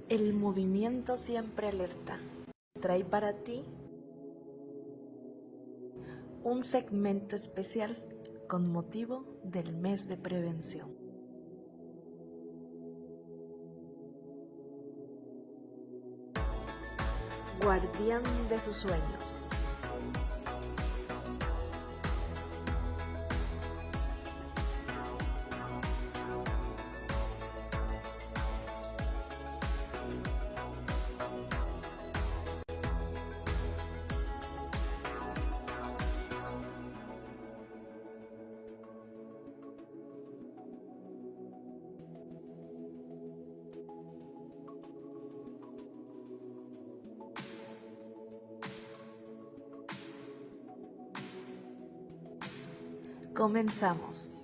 El movimiento siempre alerta trae para ti un segmento especial con motivo del mes de prevención. Guardián de sus sueños. Comenzamos.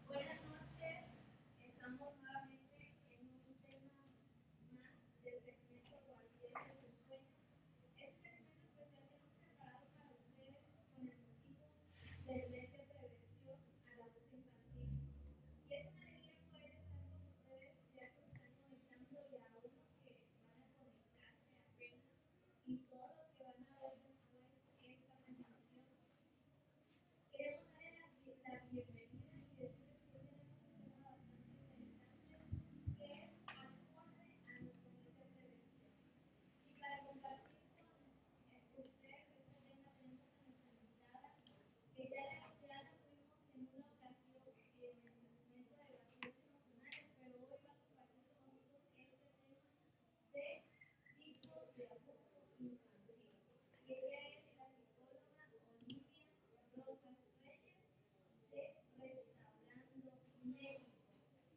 Buenas noches, estamos nuevamente en un tema más del segmento Guardián de sus sueños. Este segmento especial que hemos preparado para ustedes con el motivo del mes de prevención al abuso infantil. Y es una alegría poder estar con ustedes, ya que se están conectando y a unos que van a conectarse apenas y todos los que van a ver después esta transmisión. Queremos darle la bienvenida y decirles que hoy tenemos un tema bastante interesante que es acorde a nuestro mes de prevención. Y para compartir con ustedes este tema tenemos a nuestra invitada, que ya la tuvimos en una ocasión en el segmento de vacíos emocionales, pero hoy va a compartir con nosotros este tema de tipos de abuso infantil. Y ella es la psicóloga Olivia Rosas Reyes de Restaurando México.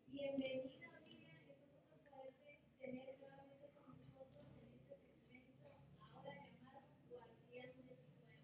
Bienvenida, Olivia, es un gusto poderte tener nuevamente con nosotros en este segmento ahora llamado Guardián de sus sueños.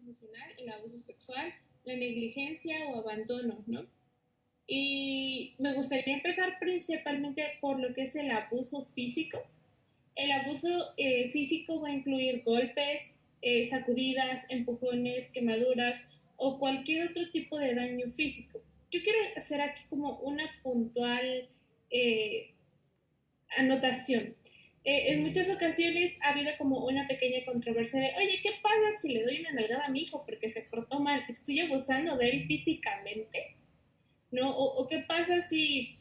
emocional, el abuso sexual, la negligencia o abandono, ¿no? Y me gustaría empezar principalmente por lo que es el abuso físico. El abuso físico va a incluir golpes, sacudidas, empujones, quemaduras o cualquier otro tipo de daño físico. Yo quiero hacer aquí como una puntual eh, anotación. En muchas ocasiones ha habido como una pequeña controversia de, oye, ¿qué pasa si le doy una nalgada a mi hijo porque se portó mal? ¿Estoy abusando de él físicamente? ¿No? O qué pasa si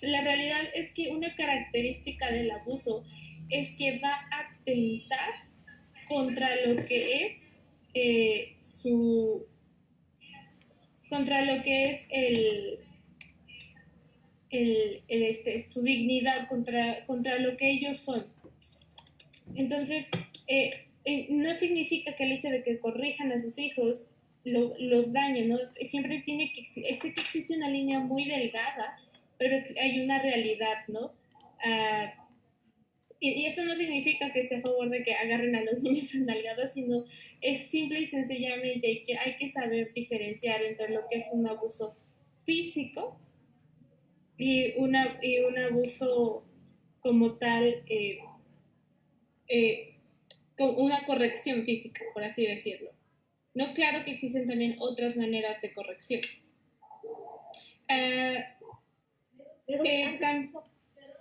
la realidad es que una característica del abuso es que va a atentar contra lo que es su contra lo que es su dignidad, contra lo que ellos son. Entonces, no significa que el hecho de que corrijan a sus hijos los dañen, ¿no? Siempre tiene que existe una línea muy delgada, pero hay una realidad, ¿no? Uh, y esto no significa que esté a favor de que agarren a los niños nalgadas, sino es simple y sencillamente que hay que saber diferenciar entre lo que es un abuso físico y un abuso como tal, eh, con una corrección física, por así decirlo. No, claro que existen también otras maneras de corrección.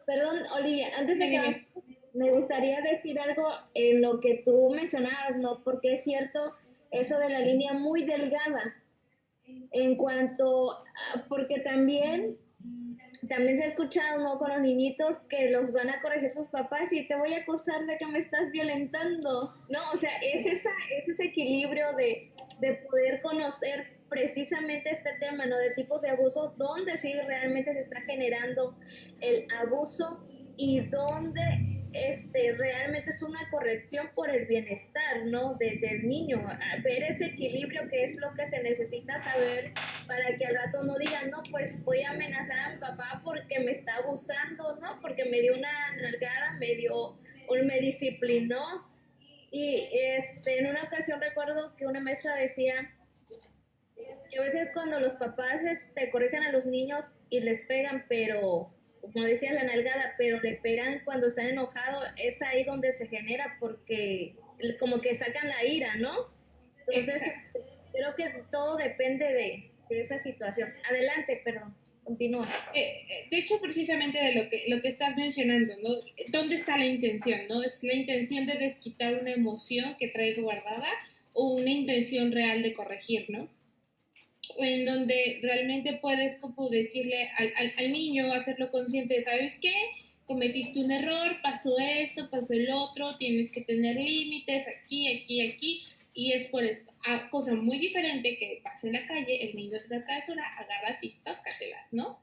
Perdón, Olivia, antes de que me gustaría decir algo en lo que tú mencionabas, ¿no? Porque es cierto eso de la línea muy delgada en cuanto a, porque también se ha escuchado, ¿no? Con los niñitos que los van a corregir sus papás y te voy a acusar de que me estás violentando, ¿no? O sea, es ese equilibrio de poder conocer precisamente este tema, ¿no? De tipos de abuso, dónde sí realmente se está generando el abuso y dónde realmente es una corrección por el bienestar, ¿no? Del niño, a ver ese equilibrio que es lo que se necesita saber para que al rato no digan, no, pues voy a amenazar a mi papá porque me está abusando, ¿no? Porque me dio una nalgada, me disciplinó. Y en una ocasión recuerdo que una maestra decía que a veces cuando los papás corrigen a los niños y les pegan, pero como decía la nalgada, pero le pegan cuando están enojados, es ahí donde se genera porque como que sacan la ira, ¿no? Entonces, creo que todo depende de esa situación. Adelante, perdón, continúa. De hecho, precisamente de lo que estás mencionando, ¿no? ¿Dónde está la intención, no? ¿Es la intención de desquitar una emoción que traes guardada o una intención real de corregir, no? En donde realmente puedes como decirle al niño, hacerlo consciente de, ¿sabes qué? Cometiste un error, pasó esto, pasó el otro, tienes que tener límites aquí, aquí, aquí, y es por esto. Cosa muy diferente que pasa en la calle, el niño se la travesura, agarras y sácatelas, ¿no?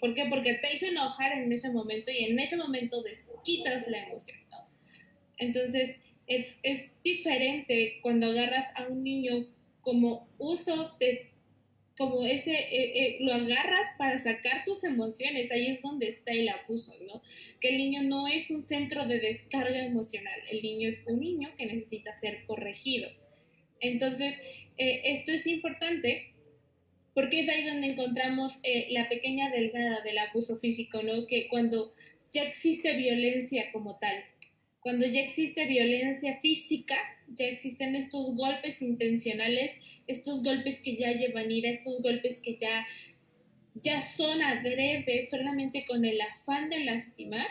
¿Por qué? Porque te hizo enojar en ese momento y en ese momento desquitas la emoción, ¿no? Entonces, es diferente cuando agarras a un niño como uso de, como lo agarras para sacar tus emociones, ahí es donde está el abuso, ¿no? Que el niño no es un centro de descarga emocional, el niño es un niño que necesita ser corregido. Entonces, esto es importante porque es ahí donde encontramos la pequeña delgada del abuso físico, ¿no? Que cuando ya existe violencia como tal, cuando ya existe violencia física, ya existen estos golpes intencionales, estos golpes que ya llevan ira, estos golpes que ya son adrede solamente con el afán de lastimar,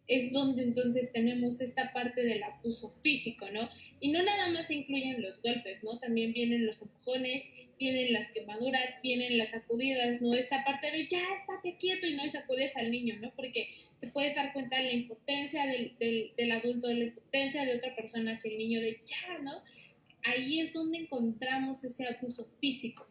es donde entonces tenemos esta parte del abuso físico, ¿no? Y no nada más se incluyen los golpes, ¿no? También vienen los empujones, vienen las quemaduras, vienen las sacudidas, ¿no? Esta parte de ya estate quieto y no sacudes al niño, ¿no? Porque te puedes dar cuenta de la impotencia del adulto, de la impotencia de otra persona hacia el niño, de ya, ¿no? Ahí es donde encontramos ese abuso físico.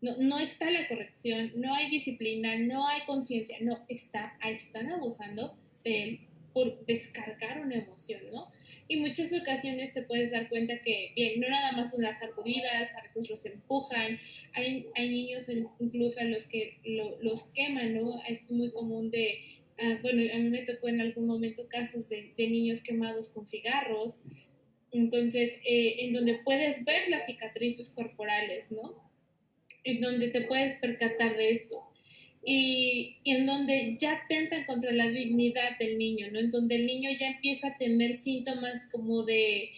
No está la corrección, no hay disciplina, no hay conciencia, no, están abusando de él por descargar una emoción, ¿no? Y muchas ocasiones te puedes dar cuenta que, bien, no nada más son las sacudidas, a veces los empujan, hay niños incluso a los que los queman, ¿no? Es muy común bueno, a mí me tocó en algún momento casos de niños quemados con cigarros, Entonces, en donde puedes ver las cicatrices corporales, ¿no? En donde te puedes percatar de esto. Y en donde ya atentan contra la dignidad del niño, ¿no? En donde el niño ya empieza a tener síntomas como de,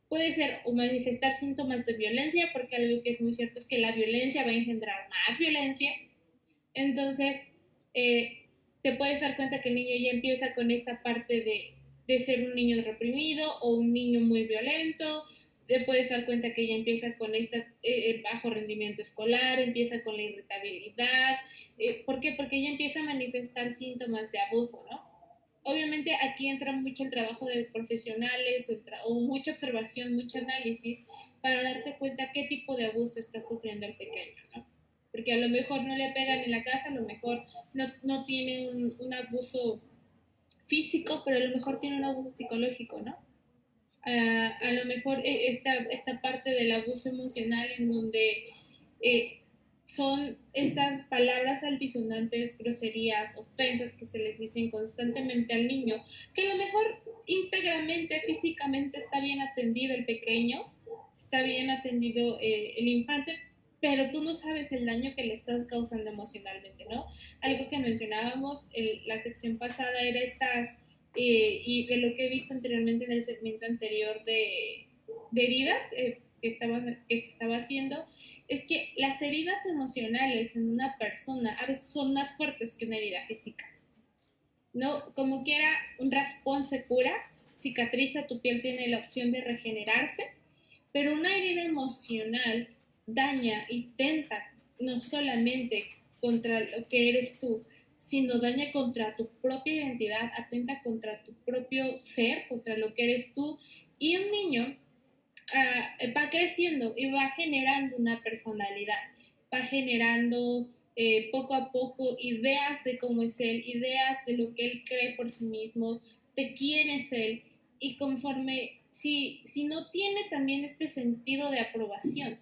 puede ser o manifestar síntomas de violencia, porque algo que es muy cierto es que la violencia va a engendrar más violencia. Entonces, te puedes dar cuenta que el niño ya empieza con esta parte de ser un niño reprimido o un niño muy violento. Te puedes dar cuenta que ya empieza con este bajo rendimiento escolar, empieza con la irritabilidad. ¿Por qué? Porque ya empieza a manifestar síntomas de abuso, ¿no? Obviamente aquí entra mucho el trabajo de profesionales o mucha observación, mucho análisis para darte cuenta qué tipo de abuso está sufriendo el pequeño, ¿no? Porque a lo mejor no le pegan en la casa, a lo mejor no tiene un abuso físico, pero a lo mejor tiene un abuso psicológico, ¿no? A lo mejor esta parte del abuso emocional en donde eh, son estas palabras altisonantes, groserías, ofensas que se les dicen constantemente al niño, que a lo mejor íntegramente, físicamente está bien atendido el pequeño, está bien atendido el infante, pero tú no sabes el daño que le estás causando emocionalmente, ¿no? Algo que mencionábamos en la sección pasada era estas y de lo que he visto anteriormente en el segmento anterior de heridas que se estaba haciendo, es que las heridas emocionales en una persona a veces son más fuertes que una herida física. ¿No? Como quiera, un raspón se cura, cicatriza, tu piel tiene la opción de regenerarse, pero una herida emocional daña y tenta no solamente contra lo que eres tú, sino daña contra tu propia identidad, atenta contra tu propio ser, contra lo que eres tú. Y un niño va creciendo y va generando una personalidad, va generando poco a poco ideas de cómo es él, ideas de lo que él cree por sí mismo, de quién es él, y conforme, si no tiene también este sentido de aprobación,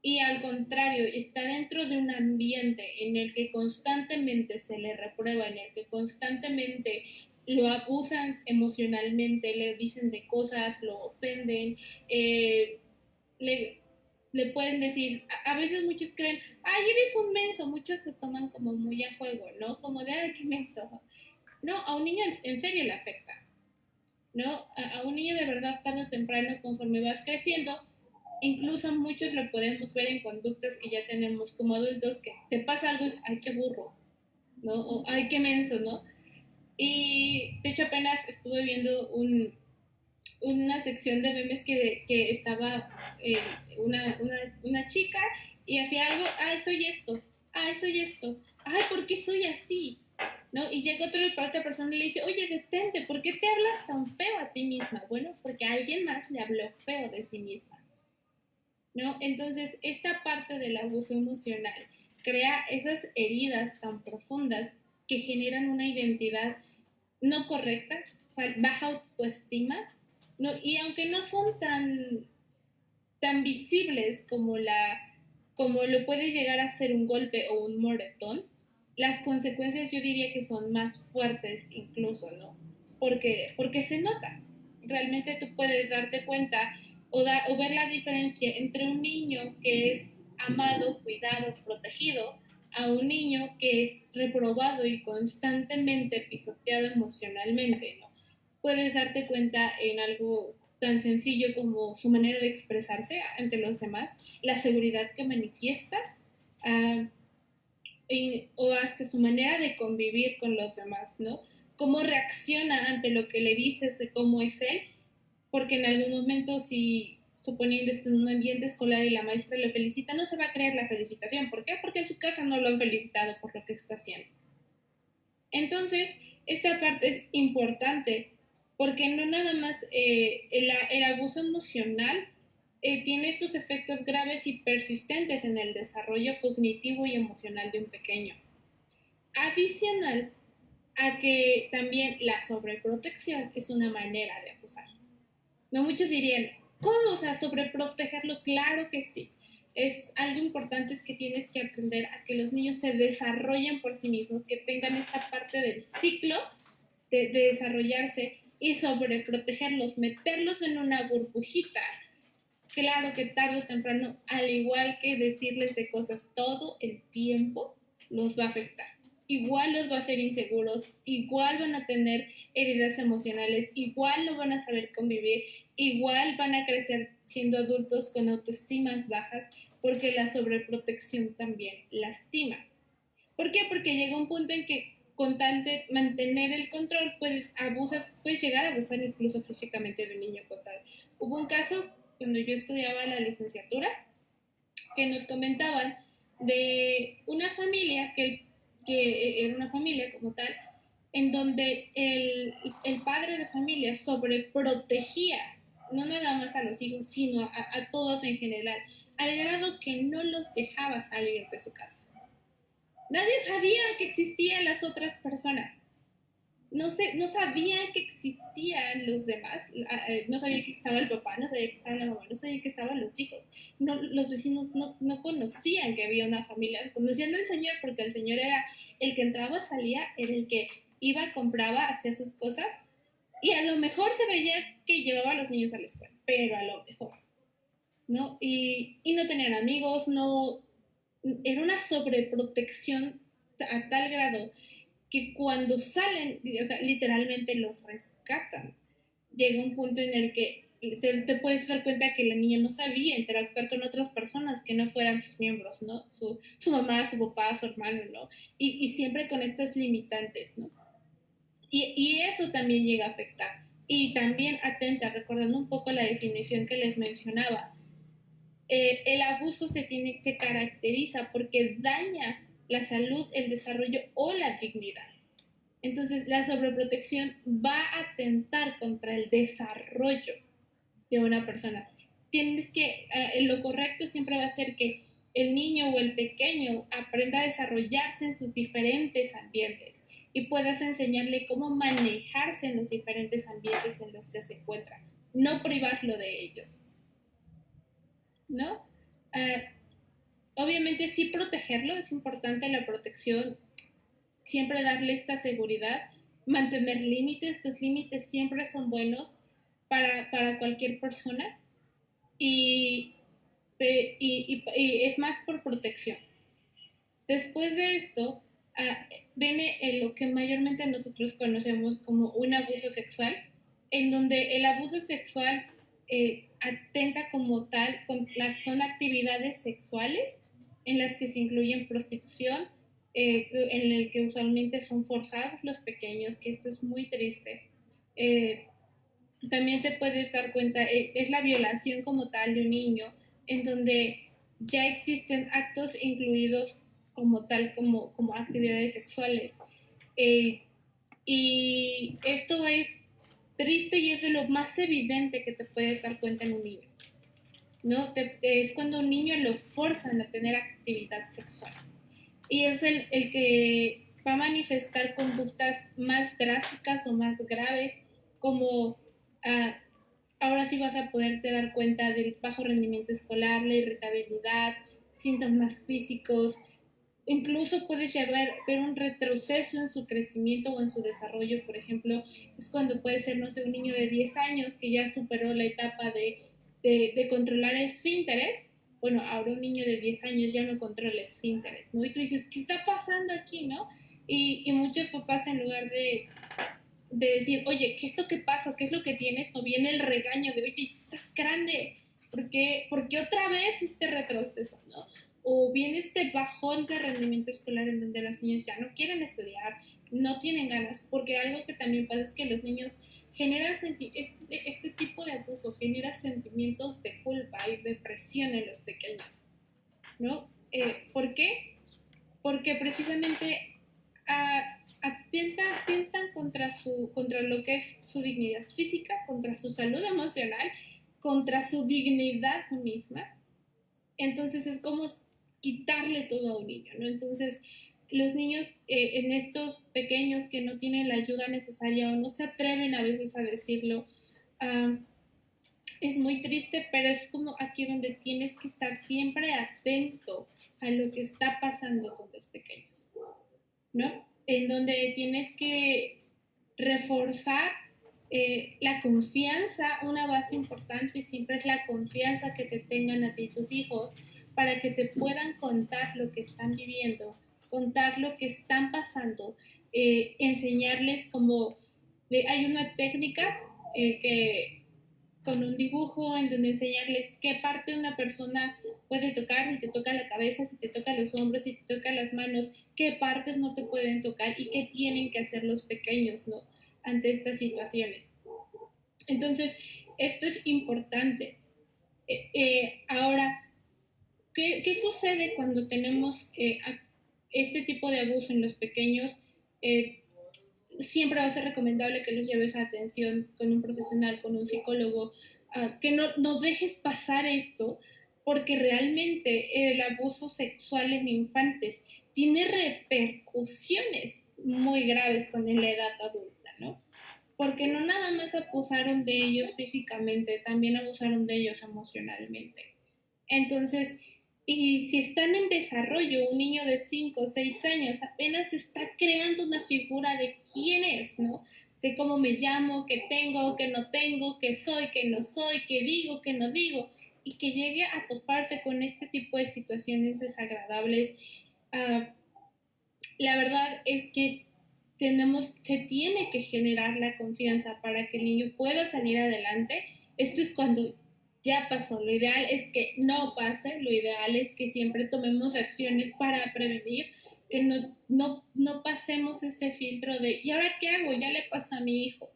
y al contrario, está dentro de un ambiente en el que constantemente se le reprueba, en el que constantemente lo abusan emocionalmente, le dicen de cosas, lo ofenden, eh, le, le pueden decir, a veces muchos creen, ay, eres un menso, muchos lo toman como muy a juego, ¿no? Como de, ay, qué menso. No, a un niño en serio le afecta, ¿no? A un niño de verdad tarde o temprano, conforme vas creciendo, incluso muchos lo podemos ver en conductas que ya tenemos como adultos, que te pasa algo y es, ay, qué burro, ¿no? O ay, qué menso, ¿no? Y de hecho apenas estuve viendo una sección de memes que estaba una chica y hacía algo, ay, soy esto, ay, ¿por qué soy así? ¿No? Y llega otra persona y le dice, oye, detente, ¿por qué te hablas tan feo a ti misma? Bueno, porque alguien más le habló feo de sí misma, ¿no? Entonces, esta parte del abuso emocional crea esas heridas tan profundas que generan una identidad no correcta, baja autoestima, ¿no? Y aunque no son tan visibles como lo puede llegar a ser un golpe o un moretón, las consecuencias yo diría que son más fuertes incluso, ¿no? Porque se nota. Realmente tú puedes darte cuenta o ver la diferencia entre un niño que es amado, cuidado, protegido, a un niño que es reprobado y constantemente pisoteado emocionalmente, ¿no? Puedes darte cuenta en algo tan sencillo como su manera de expresarse ante los demás, la seguridad que manifiesta, uh, o hasta su manera de convivir con los demás, ¿no? Cómo reacciona ante lo que le dices de cómo es él, porque en algún momento si suponiendo esto en un ambiente escolar y la maestra le felicita, no se va a creer la felicitación. ¿Por qué? Porque en su casa no lo han felicitado por lo que está haciendo. Entonces, esta parte es importante porque no nada más el abuso emocional tiene estos efectos graves y persistentes en el desarrollo cognitivo y emocional de un pequeño. Adicional a que también la sobreprotección es una manera de abusar. No muchos dirían, ¿cómo? O sea, sobreprotegerlo, claro que sí. Es algo importante es que tienes que aprender a que los niños se desarrollen por sí mismos, que tengan esta parte del ciclo de desarrollarse y sobreprotegerlos, meterlos en una burbujita, claro que tarde o temprano, al igual que decirles de cosas todo el tiempo, los va a afectar. Igual los va a hacer inseguros, igual van a tener heridas emocionales, igual no van a saber convivir, igual van a crecer siendo adultos con autoestimas bajas, porque la sobreprotección también lastima. ¿Por qué? Porque llega un punto en que con tal de mantener el control, puedes llegar a abusar incluso físicamente de un niño con tal. Hubo un caso cuando yo estudiaba la licenciatura que nos comentaban de una familia que era una familia como tal, en donde el padre de familia sobreprotegía, no nada más a los hijos, sino a todos en general, al grado que no los dejaba salir de su casa. Nadie sabía que existían las otras personas. No sabían que existían los demás, no sabían que estaba el papá, no sabían que estaba la mamá, no sabían que estaban los hijos. No, los vecinos no conocían que había una familia, conocían al señor porque el señor era el que entraba, salía, era el que iba, compraba, hacía sus cosas y a lo mejor se veía que llevaba a los niños a la escuela, pero a lo mejor, ¿no? Y no tenían amigos, no, era una sobreprotección a tal grado que cuando salen, o sea, literalmente los rescatan. Llega un punto en el que te puedes dar cuenta que la niña no sabía interactuar con otras personas que no fueran sus miembros, ¿no? Su mamá, su papá, su hermano, ¿no? Y siempre con estas limitantes, ¿no? Y eso también llega a afectar. Y también atenta, recordando un poco la definición que les mencionaba, el abuso se caracteriza porque daña la salud, el desarrollo o la dignidad. Entonces, la sobreprotección va a atentar contra el desarrollo de una persona. Tienes que, lo correcto siempre va a ser que el niño o el pequeño aprenda a desarrollarse en sus diferentes ambientes y puedas enseñarle cómo manejarse en los diferentes ambientes en los que se encuentra, no privarlo de ellos, ¿no? Obviamente sí protegerlo, es importante la protección, siempre darle esta seguridad, mantener límites, los límites siempre son buenos para cualquier persona y es más por protección. Después de esto, viene lo que mayormente nosotros conocemos como un abuso sexual, en donde el abuso sexual atenta como tal, son actividades sexuales en las que se incluyen prostitución, en el que usualmente son forzados los pequeños, que esto es muy triste. También te puedes dar cuenta, es la violación como tal de un niño, en donde ya existen actos incluidos como tal, como actividades sexuales. Y esto es triste y es de lo más evidente que te puedes dar cuenta en un niño, ¿no? Es cuando un niño lo forzan a tener actividad sexual. Y es el que va a manifestar conductas más drásticas o más graves, como ahora sí vas a poderte dar cuenta del bajo rendimiento escolar, la irritabilidad, síntomas físicos, incluso puedes ver un retroceso en su crecimiento o en su desarrollo. Por ejemplo, es cuando puede ser, no sé, un niño de 10 años que ya superó la etapa de controlar esfínteres. Bueno, ahora un niño de 10 años ya no controla esfínteres, ¿no? Y tú dices, ¿qué está pasando aquí, no? Y muchos papás, en lugar de decir, oye, ¿qué es lo que pasa? ¿Qué es lo que tienes? No viene el regaño de, oye, ya estás grande, ¿por qué otra vez este retroceso, no? O viene este bajón de rendimiento escolar en donde los niños ya no quieren estudiar, no tienen ganas, porque algo que también pasa es que los niños generan este tipo de abuso, genera sentimientos de culpa y depresión en los pequeños, ¿no? ¿Por qué? Porque precisamente atentan contra lo que es su dignidad física, contra su salud emocional, contra su dignidad misma. Entonces es como quitarle todo a un niño, ¿no? Entonces los niños en estos pequeños que no tienen la ayuda necesaria o no se atreven a veces a decirlo, es muy triste, pero es como aquí donde tienes que estar siempre atento a lo que está pasando con los pequeños, ¿no? En donde tienes que reforzar la confianza, una base importante siempre es la confianza que te tengan a ti y tus hijos para que te puedan contar lo que están viviendo, contar lo que están pasando, enseñarles como hay una técnica que con un dibujo en donde enseñarles qué parte de una persona puede tocar, si te toca la cabeza, si te toca los hombros, si te toca las manos, qué partes no te pueden tocar y qué tienen que hacer los pequeños, ¿no? Ante estas situaciones. Entonces, esto es importante. Ahora, ¿qué sucede cuando tenemos este tipo de abuso en los pequeños? Siempre va a ser recomendable que los lleves a atención con un profesional, con un psicólogo, que no dejes pasar esto, porque realmente el abuso sexual en infantes tiene repercusiones muy graves con la edad adulta, ¿no? Porque no nada más abusaron de ellos físicamente, también abusaron de ellos emocionalmente. Entonces, y si están en desarrollo, un niño de 5 o 6 años apenas está creando una figura de quién es, ¿no? De cómo me llamo, qué tengo, qué no tengo, qué soy, qué no soy, qué digo, qué no digo, y que llegue a toparse con este tipo de situaciones desagradables. La verdad es que se tiene que generar la confianza para que el niño pueda salir adelante. Esto es cuando ya pasó. Lo ideal es que no pase, lo ideal es que siempre tomemos acciones para prevenir, que no pasemos ese filtro de, ¿y ahora qué hago? Ya le pasó a mi hijo,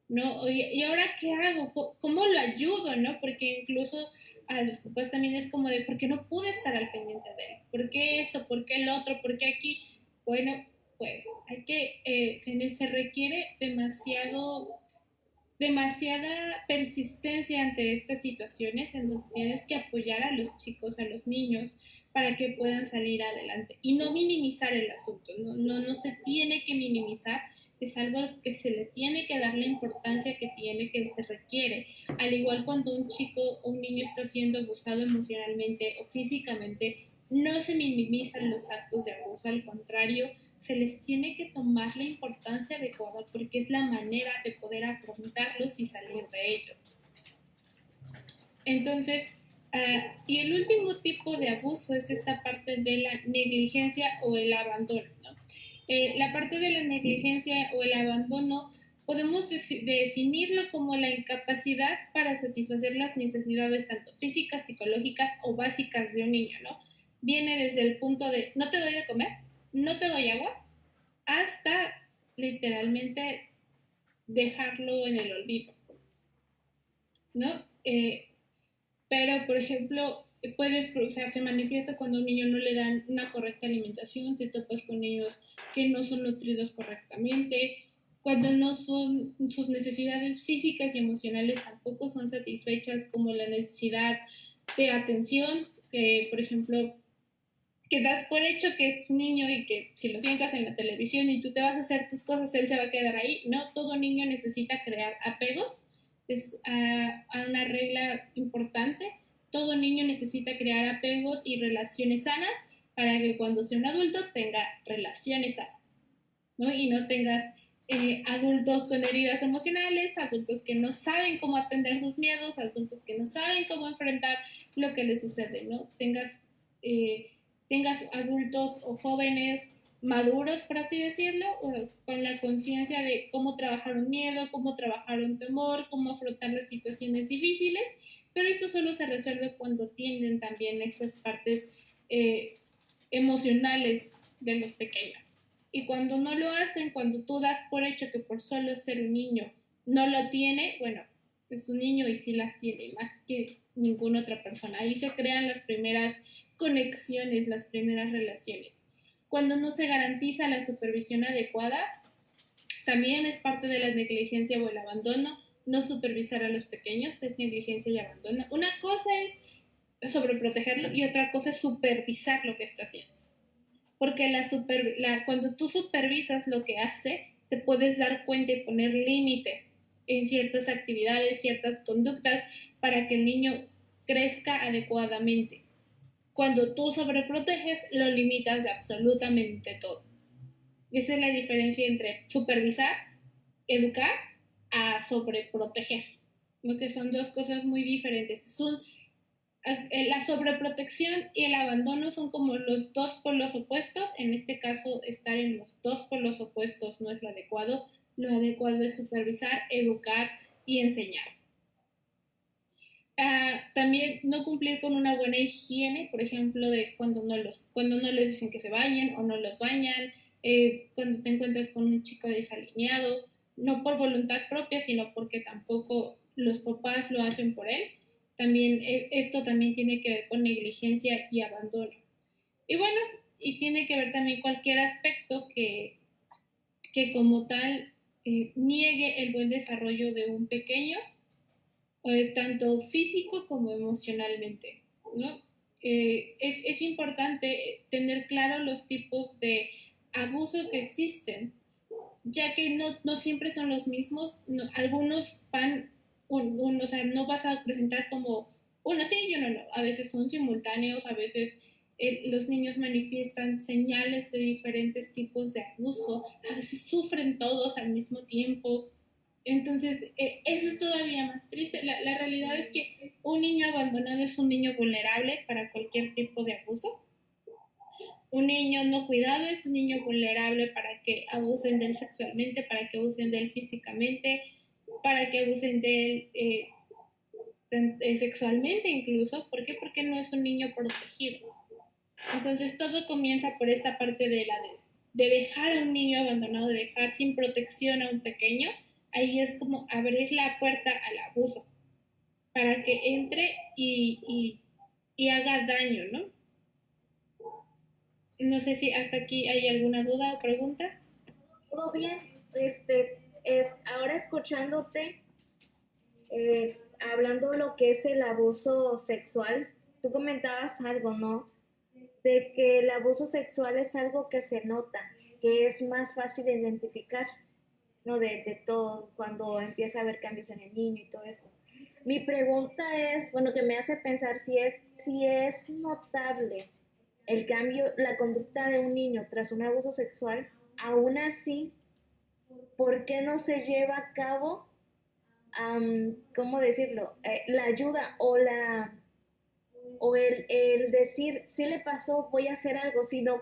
¿no? ¿Y ahora qué hago? ¿Cómo lo ayudo? ¿No? Porque incluso a los papás también es como de, ¿por qué no pude estar al pendiente de él? ¿Por qué esto? ¿Por qué el otro? ¿Por qué aquí? Bueno, pues hay que, se requiere demasiada persistencia ante estas situaciones en donde tienes que apoyar a los chicos, a los niños, para que puedan salir adelante y no minimizar el asunto, no se tiene que minimizar, es algo que se le tiene que dar la importancia que tiene, que se requiere, al igual cuando un chico o un niño está siendo abusado emocionalmente o físicamente, no se minimizan los actos de abuso, al contrario, se les tiene que tomar la importancia adecuada porque es la manera de poder afrontarlos y salir de ellos. Entonces, y el último tipo de abuso es esta parte de la negligencia o el abandono, ¿no? La parte de la negligencia o el abandono podemos definirlo como la incapacidad para satisfacer las necesidades tanto físicas, psicológicas o básicas de un niño, ¿no? Viene desde el punto de no te doy de comer, no te doy agua, hasta literalmente dejarlo en el olvido, ¿no? Pero, por ejemplo, se manifiesta cuando a un niño no le dan una correcta alimentación, te topas con niños que no son nutridos correctamente, cuando no son sus necesidades físicas y emocionales tampoco son satisfechas, como la necesidad de atención, que, por ejemplo, que das por hecho que es un niño y que si lo sientas en la televisión y tú te vas a hacer tus cosas, él se va a quedar ahí. No, todo niño necesita crear apegos, es una regla importante. Todo niño necesita crear apegos y relaciones sanas para que cuando sea un adulto tenga relaciones sanas, ¿no? Y no tengas adultos con heridas emocionales, adultos que no saben cómo atender sus miedos, adultos que no saben cómo enfrentar lo que les sucede, ¿no? Tengas adultos o jóvenes maduros, por así decirlo, con la conciencia de cómo trabajar un miedo, cómo trabajar un temor, cómo afrontar las situaciones difíciles, pero esto solo se resuelve cuando tienden también estas partes emocionales de los pequeños. Y cuando no lo hacen, cuando tú das por hecho que por solo ser un niño no lo tiene, bueno, es un niño y sí las tiene, más que ninguna otra persona. Ahí se crean las primeras conexiones, las primeras relaciones. Cuando no se garantiza la supervisión adecuada, también es parte de la negligencia o el abandono. No supervisar a los pequeños es negligencia y abandono. Una cosa es sobreprotegerlo y otra cosa es supervisar lo que está haciendo. Porque cuando tú supervisas lo que hace, te puedes dar cuenta y poner límites en ciertas actividades, ciertas conductas, para que el niño crezca adecuadamente. Cuando tú sobreproteges, lo limitas de absolutamente todo. Esa es la diferencia entre supervisar, educar a sobreproteger, ¿no? Que son dos cosas muy diferentes. La sobreprotección y el abandono son como los dos polos opuestos. En este caso, estar en los dos polos opuestos no es lo adecuado. Lo adecuado es supervisar, educar y enseñar. También no cumplir con una buena higiene, por ejemplo, de cuando no les dicen que se bañen o no los bañan, cuando te encuentras con un chico desalineado, no por voluntad propia, sino porque tampoco los papás lo hacen por él. También esto también tiene que ver con negligencia y abandono. Y bueno, y tiene que ver también cualquier aspecto que como tal niegue el buen desarrollo de un pequeño, tanto físico como emocionalmente, ¿no? Es importante tener claro los tipos de abuso que existen, ya que no siempre son los mismos. No, algunos van, o sea, no vas a presentar como uno sí y uno no. A veces son simultáneos, a veces los niños manifiestan señales de diferentes tipos de abuso, a veces sufren todos al mismo tiempo. Entonces, eso es todavía más triste. La realidad es que un niño abandonado es un niño vulnerable para cualquier tipo de abuso. Un niño no cuidado es un niño vulnerable para que abusen de él sexualmente, para que abusen de él físicamente, para que abusen de él sexualmente incluso. ¿Por qué? Porque no es un niño protegido. Entonces todo comienza por esta parte de dejar a un niño abandonado, de dejar sin protección a un pequeño. Ahí es como abrir la puerta al abuso para que entre y haga daño, ¿no? No sé si hasta aquí hay alguna duda o pregunta. Todo bien, ahora escuchándote, hablando de lo que es el abuso sexual, tú comentabas algo, ¿no? De que el abuso sexual es algo que se nota, que es más fácil de identificar, ¿no? De todo, cuando empieza a haber cambios en el niño y todo esto. Mi pregunta es, bueno, que me hace pensar si es notable el cambio, la conducta de un niño tras un abuso sexual, aún así, ¿por qué no se lleva a cabo, cómo decirlo, la ayuda o el decir, si le pasó, voy a hacer algo, sino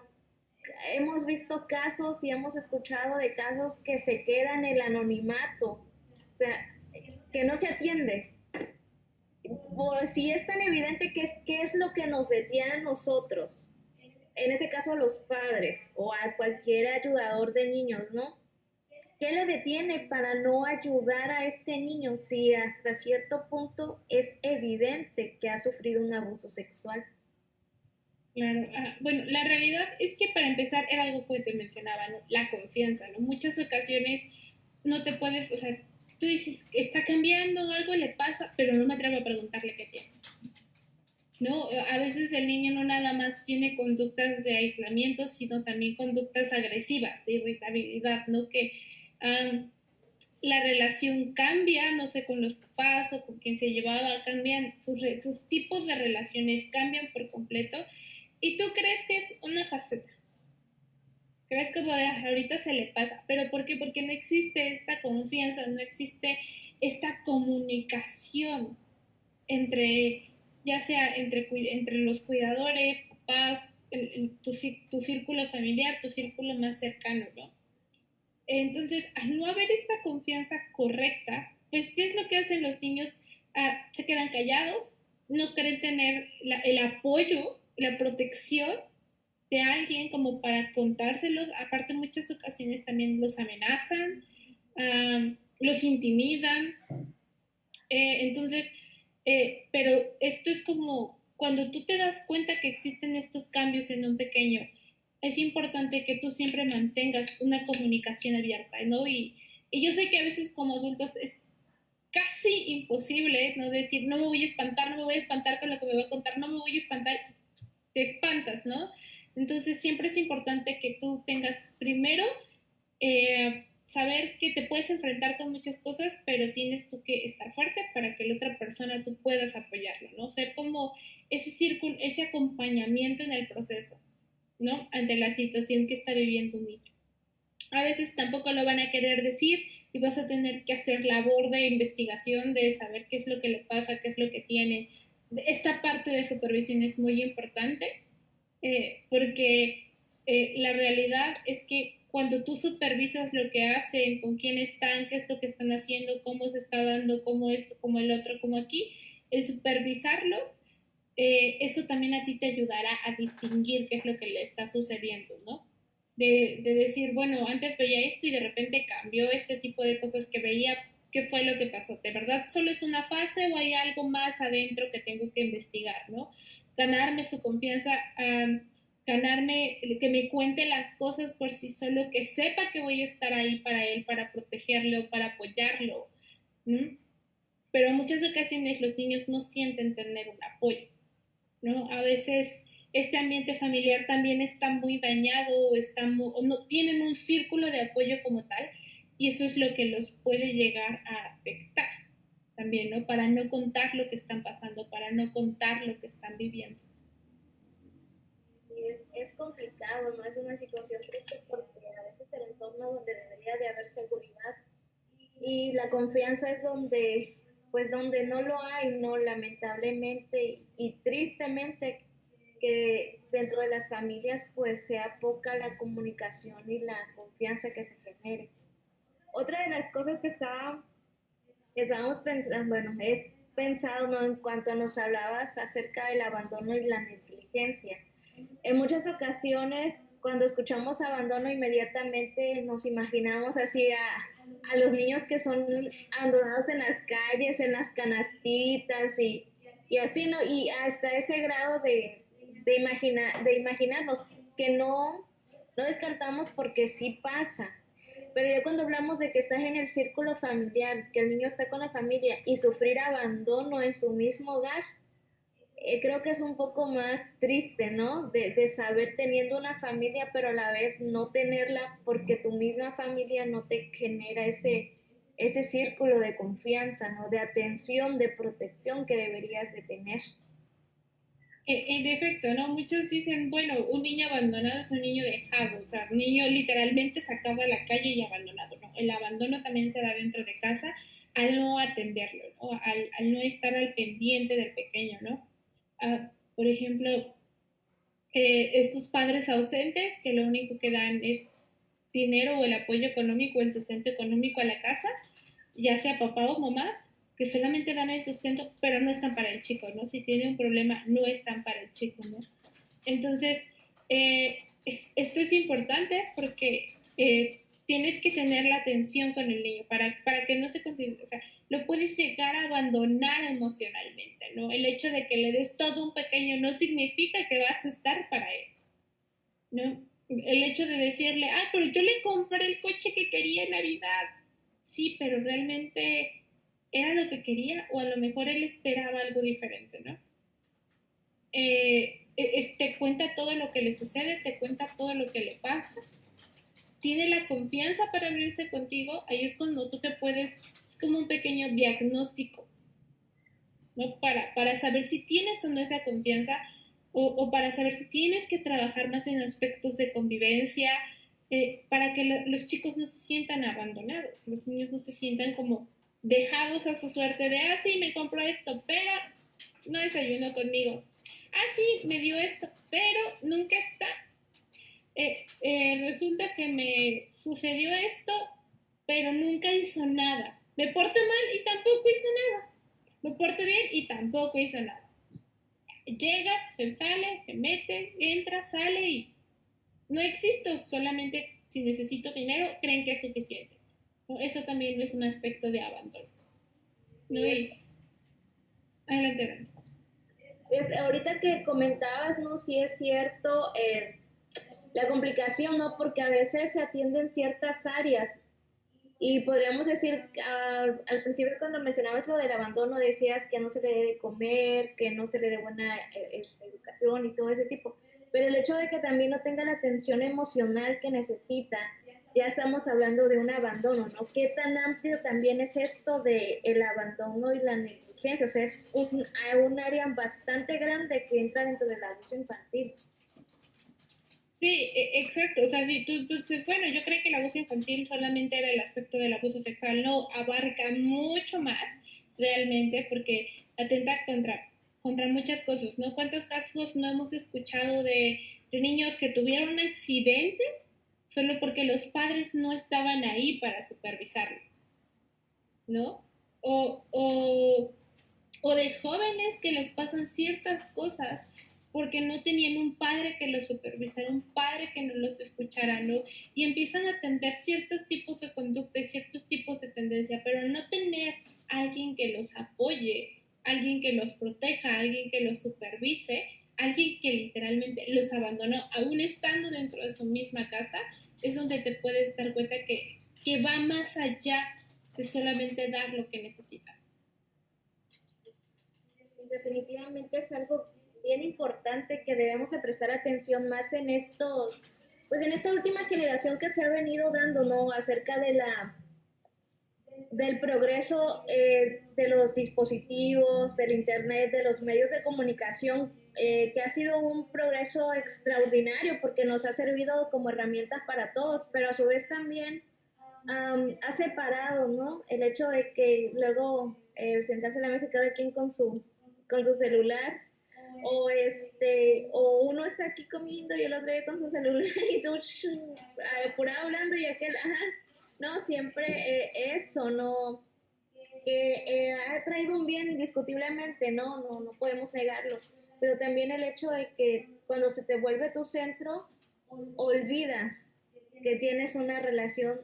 hemos visto casos y hemos escuchado de casos que se quedan en el anonimato, o sea, que no se atiende. Por si es tan evidente qué es lo que nos detiene a nosotros, en este caso a los padres o a cualquier ayudador de niños, ¿no? ¿Qué le detiene para no ayudar a este niño si hasta cierto punto es evidente que ha sufrido un abuso sexual? Claro, bueno, la realidad es que para empezar era algo que te mencionaba, ¿no? La confianza, ¿no? Muchas ocasiones no te puedes, o sea, tú dices, está cambiando, algo le pasa, pero no me atrevo a preguntarle qué tiene, ¿no? A veces el niño no nada más tiene conductas de aislamiento, sino también conductas agresivas, de irritabilidad, ¿no? Que la relación cambia, no sé, con los papás o con quien se llevaba, cambian, sus tipos de relaciones cambian por completo. Y tú crees que es una faceta, crees como de ahorita se le pasa, pero ¿por qué? Porque no existe esta confianza, no existe esta comunicación entre, ya sea entre los cuidadores, papás, tu círculo familiar, tu círculo más cercano, ¿no? Entonces, al no haber esta confianza correcta, pues, ¿qué es lo que hacen los niños? Se quedan callados, no quieren tener el apoyo, la protección de alguien como para contárselos. Aparte, en muchas ocasiones también los amenazan, los intimidan. Entonces, pero esto es como cuando tú te das cuenta que existen estos cambios en un pequeño, es importante que tú siempre mantengas una comunicación abierta, ¿no? Y yo sé que a veces como adultos es casi imposible, ¿no? Decir, no me voy a espantar, no me voy a espantar con lo que me va a contar, no me voy a espantar, te espantas, ¿no? Entonces siempre es importante que tú tengas primero saber que te puedes enfrentar con muchas cosas, pero tienes tú que estar fuerte para que la otra persona tú puedas apoyarlo, ¿no? Ser como ese círculo, ese acompañamiento en el proceso, ¿no? Ante la situación que está viviendo un niño. A veces tampoco lo van a querer decir, y vas a tener que hacer labor de investigación, de saber qué es lo que le pasa, qué es lo que tiene. Esta parte de supervisión es muy importante porque la realidad es que cuando tú supervisas lo que hacen, con quién están, qué es lo que están haciendo, cómo se está dando, cómo esto, cómo el otro, cómo aquí, el supervisarlos, eso también a ti te ayudará a distinguir qué es lo que le está sucediendo, ¿no? De decir, bueno, antes veía esto y de repente cambió este tipo de cosas que veía, ¿qué fue lo que pasó? ¿De verdad solo es una fase o hay algo más adentro que tengo que investigar, ¿no? Ganarme su confianza, ganarme, que me cuente las cosas por sí solo, que sepa que voy a estar ahí para él, para protegerlo, para apoyarlo, ¿no? Pero en muchas ocasiones los niños no sienten tener un apoyo, ¿no? A veces este ambiente familiar también está muy dañado o no tienen un círculo de apoyo como tal y eso es lo que los puede llegar a afectar también, ¿no? Para no contar lo que están pasando, para no contar lo que están viviendo. Es complicado, ¿no? Es una situación triste porque a veces el entorno donde debería de haber seguridad y la confianza es donde, pues donde no lo hay, ¿no? Lamentablemente y tristemente que dentro de las familias pues sea poca la comunicación y la confianza que se genere. Otra de las cosas estábamos pensando, bueno, he pensado, ¿no? En cuanto nos hablabas acerca del abandono y la negligencia. En muchas ocasiones, cuando escuchamos abandono, inmediatamente nos imaginamos así a los niños que son abandonados en las calles, en las canastitas y así, ¿no? Y hasta ese grado de imaginarnos que no descartamos porque sí pasa. Pero ya cuando hablamos de que estás en el círculo familiar, que el niño está con la familia y sufrir abandono en su mismo hogar, creo que es un poco más triste, ¿no? De saber teniendo una familia, pero a la vez no tenerla porque tu misma familia no te genera ese círculo de confianza, ¿no? De atención, de protección que deberías de tener. En efecto, ¿no? Muchos dicen, bueno, un niño abandonado es un niño dejado, o sea, un niño literalmente sacado a la calle y abandonado, ¿no? El abandono también se da dentro de casa al no atenderlo, ¿no? Al no estar al pendiente del pequeño, ¿no? Por ejemplo, estos padres ausentes que lo único que dan es dinero o el apoyo económico o el sustento económico a la casa, ya sea papá o mamá, que solamente dan el sustento, pero no están para el chico, ¿no? Si tiene un problema, no están para el chico, ¿no? Entonces, esto es importante porque tienes que tener la atención con el niño para que no se considere, o sea, lo puedes llegar a abandonar emocionalmente, ¿no? El hecho de que le des todo un pequeño no significa que vas a estar para él, ¿no? El hecho de decirle, ah, pero yo le compré el coche que quería en Navidad. Sí, pero realmente era lo que quería o a lo mejor él esperaba algo diferente, ¿no? Te cuenta todo lo que le sucede, te cuenta todo lo que le pasa, tiene la confianza para abrirse contigo, ahí es cuando tú te puedes, es como un pequeño diagnóstico, ¿no? Para saber si tienes o no esa confianza o para saber si tienes que trabajar más en aspectos de convivencia, para que los chicos no se sientan abandonados, los niños no se sientan como dejados a su suerte de, ah, sí, me compró esto, pero no desayunó conmigo. Ah, sí, me dio esto, pero nunca está. Resulta que me sucedió esto, pero nunca hizo nada. Me porté mal y tampoco hizo nada. Me porté bien y tampoco hizo nada. Llega, se sale, se mete, entra, sale y no existo, solamente si necesito dinero creen que es suficiente, ¿no? Eso también es un aspecto de abandono, ¿no? Y adelante. Ahorita que comentabas, ¿no? Sí es cierto, la complicación, ¿no? Porque a veces se atienden ciertas áreas y podríamos decir, al principio cuando mencionabas lo del abandono, decías que no se le debe comer, que no se le dé buena educación y todo ese tipo. Pero el hecho de que también no tenga la atención emocional que necesita, ya estamos hablando de un abandono, ¿no? ¿Qué tan amplio también es esto de el abandono y la negligencia? O sea, es un área bastante grande que entra dentro del abuso infantil. Sí, exacto. O sea, si tú dices, bueno, yo creo que el abuso infantil solamente era el aspecto del abuso sexual, no, abarca mucho más realmente porque atenta contra muchas cosas, ¿no? ¿Cuántos casos no hemos escuchado de niños que tuvieron accidentes solo porque los padres no estaban ahí para supervisarlos, ¿no? O, o, o de jóvenes que les pasan ciertas cosas porque no tenían un padre que los supervisara, un padre que no los escuchara, ¿no? Y empiezan a tener ciertos tipos de conducta y ciertos tipos de tendencia, pero no tener alguien que los apoye, alguien que los proteja, alguien que los supervise, alguien que literalmente los abandonó, aún estando dentro de su misma casa, es donde te puedes dar cuenta que va más allá de solamente dar lo que necesitan. Definitivamente es algo bien importante que debemos de prestar atención más en estos, pues en esta última generación que se ha venido dando, ¿no? Acerca de del progreso de los dispositivos, del internet, de los medios de comunicación, que ha sido un progreso extraordinario porque nos ha servido como herramientas para todos, pero a su vez también ha separado, ¿no? El hecho de que luego sentarse en la mesa y cada quien con su celular, o uno está aquí comiendo y el otro con su celular y tú apurado hablando y aquel, ajá, no, siempre eso, ¿no? Ha traído un bien indiscutiblemente, no podemos negarlo, pero también el hecho de que cuando se te vuelve tu centro, olvidas que tienes una relación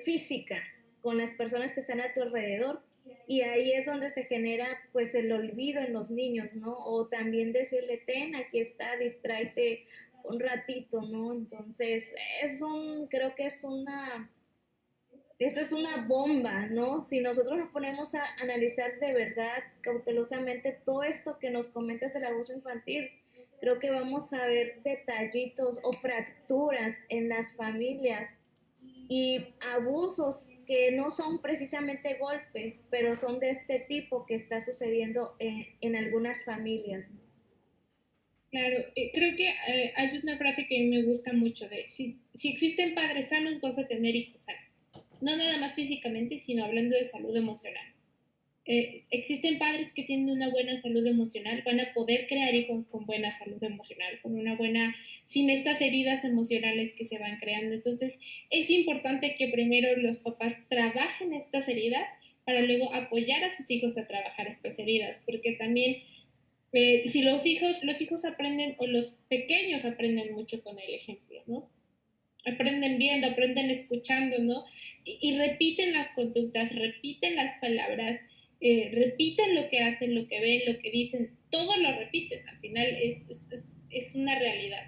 física con las personas que están a tu alrededor y ahí es donde se genera pues el olvido en los niños, ¿no? O también decirle, ten, aquí está, distráete un ratito, ¿no? Entonces, creo que esto es una bomba, ¿no? Si nosotros nos ponemos a analizar de verdad, cautelosamente, todo esto que nos comentas del abuso infantil, creo que vamos a ver detallitos o fracturas en las familias y abusos que no son precisamente golpes, pero son de este tipo que está sucediendo en algunas familias. Claro, creo que hay una frase que a mí me gusta mucho de si existen padres sanos vas a tener hijos sanos. No nada más físicamente, sino hablando de salud emocional. Existen padres que tienen una buena salud emocional, van a poder crear hijos con buena salud emocional, con una buena, sin estas heridas emocionales que se van creando. Entonces, es importante que primero los papás trabajen estas heridas para luego apoyar a sus hijos a trabajar estas heridas, porque también si los hijos aprenden, o los pequeños aprenden mucho con el ejemplo, ¿no? Aprenden viendo, aprenden escuchando, ¿no? Y repiten las conductas, repiten las palabras, repiten lo que hacen, lo que ven, lo que dicen, todo lo repiten, al final es una realidad.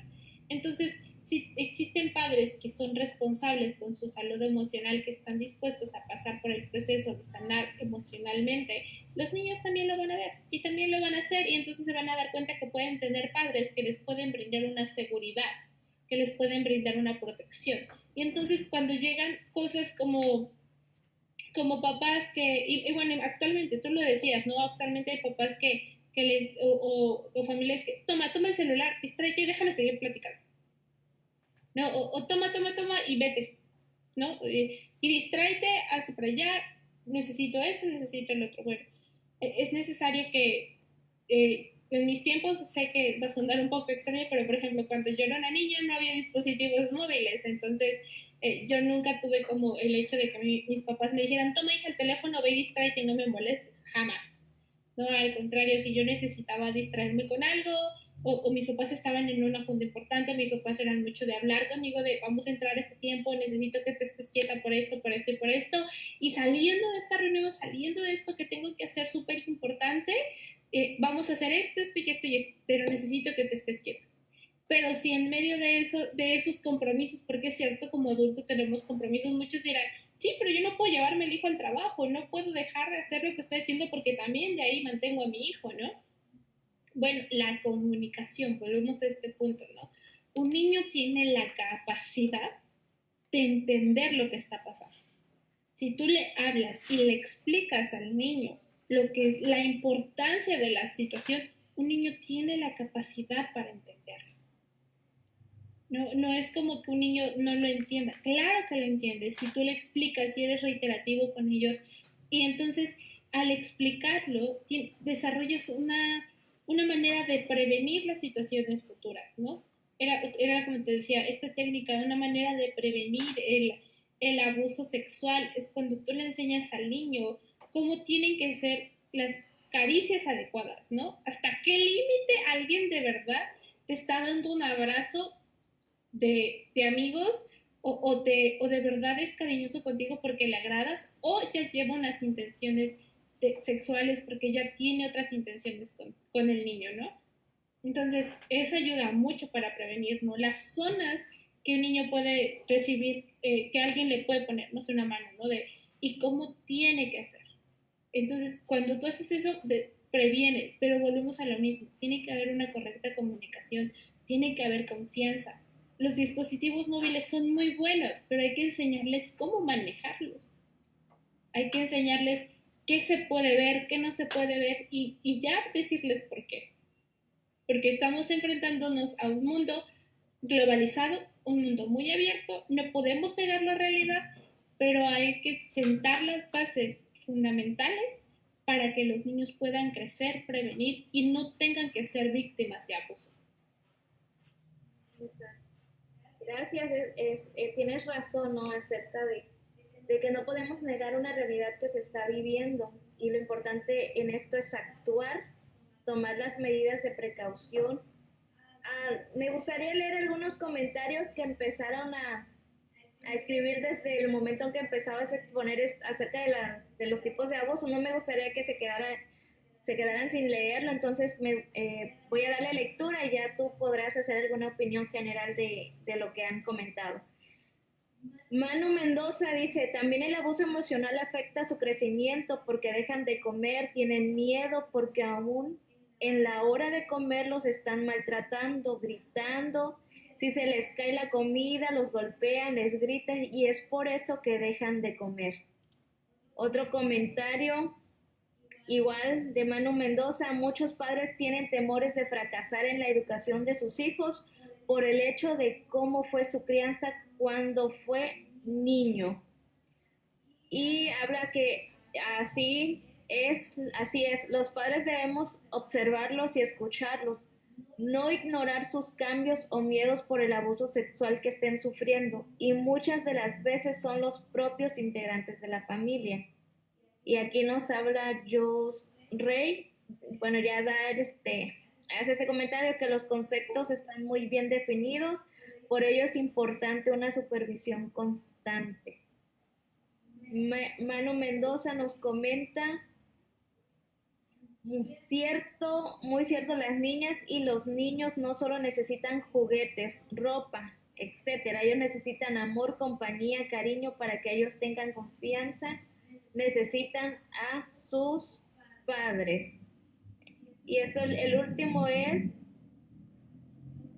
Entonces, si existen padres que son responsables con su salud emocional, que están dispuestos a pasar por el proceso de sanar emocionalmente, los niños también lo van a ver y también lo van a hacer y entonces se van a dar cuenta que pueden tener padres que les pueden brindar una seguridad, que les pueden brindar una protección. Y entonces cuando llegan cosas como papás que, y bueno, actualmente tú lo decías, ¿no? Actualmente hay papás que les, o familias que, toma el celular, distráete y déjame seguir platicando. ¿No? O toma y vete, ¿no? Y distráete, hasta para allá, necesito esto, necesito el otro. Bueno, es necesario que en mis tiempos, sé que va a sonar un poco extraño, pero por ejemplo, cuando yo era una niña no había dispositivos móviles, entonces yo nunca tuve como el hecho de que mis papás me dijeran, toma hija el teléfono, ve y distráete y no me molestes, jamás. No, al contrario, si yo necesitaba distraerme con algo, o mis papás estaban en una junta importante, mis papás eran mucho de hablar conmigo de vamos a entrar a este tiempo, necesito que te estés quieta por esto, por esto y por esto, y saliendo de esta reunión, saliendo de esto que tengo que hacer súper importante, vamos a hacer esto y esto, pero necesito que te estés quieta. Pero si en medio de eso, de esos compromisos, porque es cierto, como adulto tenemos compromisos, muchos dirán, sí, pero yo no puedo llevarme el hijo al trabajo, no puedo dejar de hacer lo que estoy haciendo porque también de ahí mantengo a mi hijo, ¿no? Bueno, la comunicación, volvemos a este punto, ¿no? Un niño tiene la capacidad de entender lo que está pasando. Si tú le hablas y le explicas al niño lo que es la importancia de la situación, un niño tiene la capacidad para entenderlo. No, no es como que un niño no lo entienda. Claro que lo entiende. Si tú le explicas, si eres reiterativo con ellos, y entonces al explicarlo, desarrollas una manera de prevenir las situaciones futuras, ¿no? Era como te decía, esta técnica, una manera de prevenir el abuso sexual, es cuando tú le enseñas al niño cómo tienen que ser las caricias adecuadas, ¿no? Hasta qué límite alguien de verdad te está dando un abrazo de amigos o de verdad es cariñoso contigo porque le agradas o ya lleva unas intenciones sexuales porque ya tiene otras intenciones con el niño, ¿no? Entonces, eso ayuda mucho para prevenir, ¿no? Las zonas que un niño puede recibir, que alguien le puede poner, no sé, una mano, ¿no? Y cómo tiene que hacer. Entonces, cuando tú haces eso, previenes, pero volvemos a lo mismo. Tiene que haber una correcta comunicación, tiene que haber confianza. Los dispositivos móviles son muy buenos, pero hay que enseñarles cómo manejarlos. Hay que enseñarles qué se puede ver, qué no se puede ver y ya decirles por qué. Porque estamos enfrentándonos a un mundo globalizado, un mundo muy abierto, no podemos negar la realidad, pero hay que sentar las bases fundamentales para que los niños puedan crecer, prevenir y no tengan que ser víctimas de abuso. Gracias, tienes razón, ¿no? Acerca de que no podemos negar una realidad que se está viviendo y lo importante en esto es actuar, tomar las medidas de precaución. Me gustaría leer algunos comentarios que empezaron a escribir desde el momento en que empezabas a exponer acerca de los tipos de abuso. No me gustaría que se quedaran sin leerlo, entonces voy a darle lectura y ya tú podrás hacer alguna opinión general de lo que han comentado. Manu Mendoza dice, también el abuso emocional afecta su crecimiento porque dejan de comer, tienen miedo porque aún en la hora de comer los están maltratando, gritando, si se les cae la comida, los golpean, les gritan y es por eso que dejan de comer. Otro comentario, igual de Manu Mendoza, muchos padres tienen temores de fracasar en la educación de sus hijos por el hecho de cómo fue su crianza cuando fue niño. Y habla que así es, los padres debemos observarlos y escucharlos, no ignorar sus cambios o miedos por el abuso sexual que estén sufriendo, y muchas de las veces son los propios integrantes de la familia. Y aquí nos habla Jos Rey, bueno, ya hace ese comentario que los conceptos están muy bien definidos, por ello es importante una supervisión constante. Manu Mendoza nos comenta, muy cierto, las niñas y los niños no solo necesitan juguetes, ropa, etcétera, ellos necesitan amor, compañía, cariño para que ellos tengan confianza, necesitan a sus padres. Y el último es,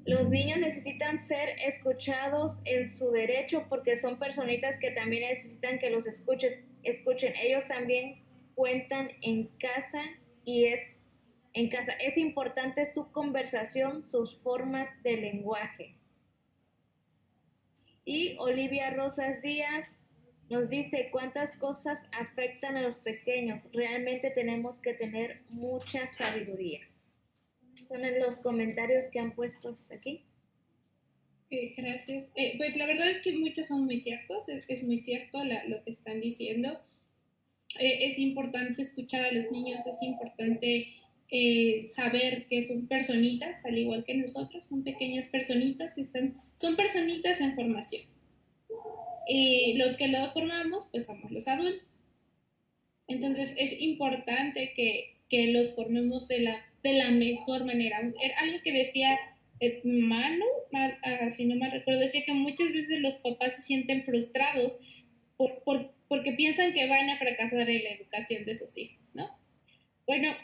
los niños necesitan ser escuchados en su derecho porque son personitas que también necesitan que los escuchen. Ellos también cuentan en casa y es importante su conversación, sus formas de lenguaje. Y Olivia Rosas Díaz nos dice cuántas cosas afectan a los pequeños. Realmente tenemos que tener mucha sabiduría. Son los comentarios que han puesto hasta aquí. Gracias. Pues la verdad es que muchos son muy ciertos, es muy cierto lo que están diciendo. Es importante escuchar a los niños, es importante saber que son personitas, al igual que nosotros, son pequeñas personitas, son personitas en formación. Los que los formamos, pues somos los adultos. Entonces es importante que los formemos de la mejor manera. Algo que decía Manu, si no mal recuerdo, decía que muchas veces los papás se sienten frustrados porque piensan que van a fracasar en la educación de sus hijos, ¿no? Bueno,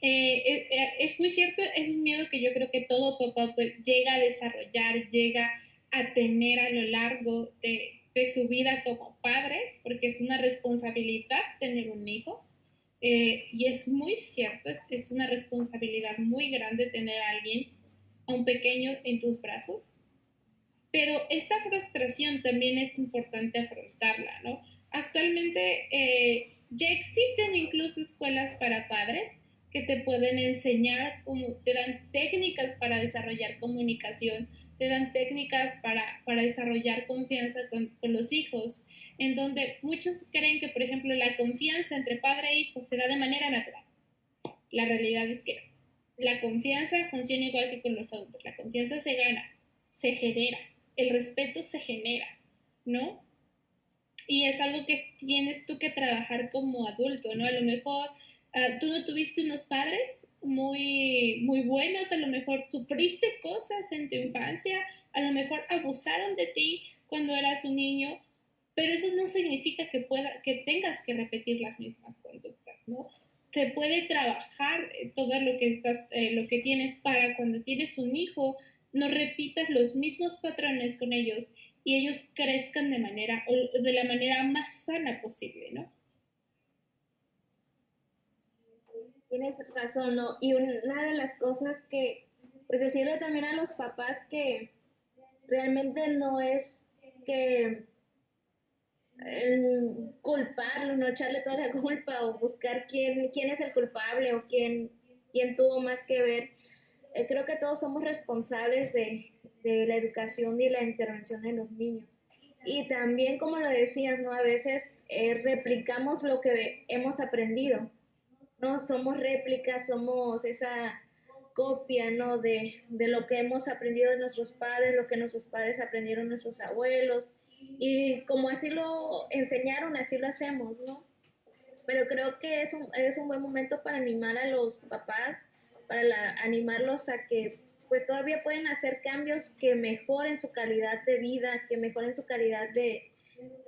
es muy cierto, es un miedo que yo creo que todo papá pues, llega a desarrollar, llega a tener a lo largo de su vida como padre, porque es una responsabilidad tener un hijo. Y es muy cierto, es una responsabilidad muy grande tener a alguien, a un pequeño en tus brazos. pero esta frustración también es importante afrontarla, ¿no? Actualmente ya existen incluso escuelas para padres que te pueden enseñar, cómo, te dan técnicas para desarrollar comunicación, te dan técnicas para desarrollar confianza con los hijos, en donde muchos creen que, por ejemplo, la confianza entre padre e hijo se da de manera natural. La realidad es que la confianza funciona igual que con los adultos. La confianza se gana, se genera, el respeto se genera, ¿no? Y es algo que tienes tú que trabajar como adulto, ¿no? A lo mejor tú no tuviste unos padres muy buenos, a lo mejor sufriste cosas en tu infancia, a lo mejor abusaron de ti cuando eras un niño, pero eso no significa que tengas que repetir las mismas conductas, ¿no? Se puede trabajar todo lo que tienes para cuando tienes un hijo, no repitas los mismos patrones con ellos y ellos crezcan de la manera más sana posible, ¿no? Tienes razón, ¿no? Y una de las cosas que, pues decirle también a los papás que realmente no es que culparlo, no echarle toda la culpa o buscar quién es el culpable o quién tuvo más que ver. Creo que todos somos responsables de la educación y la intervención de los niños. Y también, como lo decías, ¿no? A veces replicamos lo que hemos aprendido, ¿no? Somos réplicas, somos esa copia, ¿no? De lo que hemos aprendido de nuestros padres, lo que nuestros padres aprendieron de nuestros abuelos. Y como así lo enseñaron, así lo hacemos, ¿no? Pero creo que es un buen momento para animar a los papás, animarlos a que pues todavía pueden hacer cambios que mejoren su calidad de vida, que mejoren su calidad de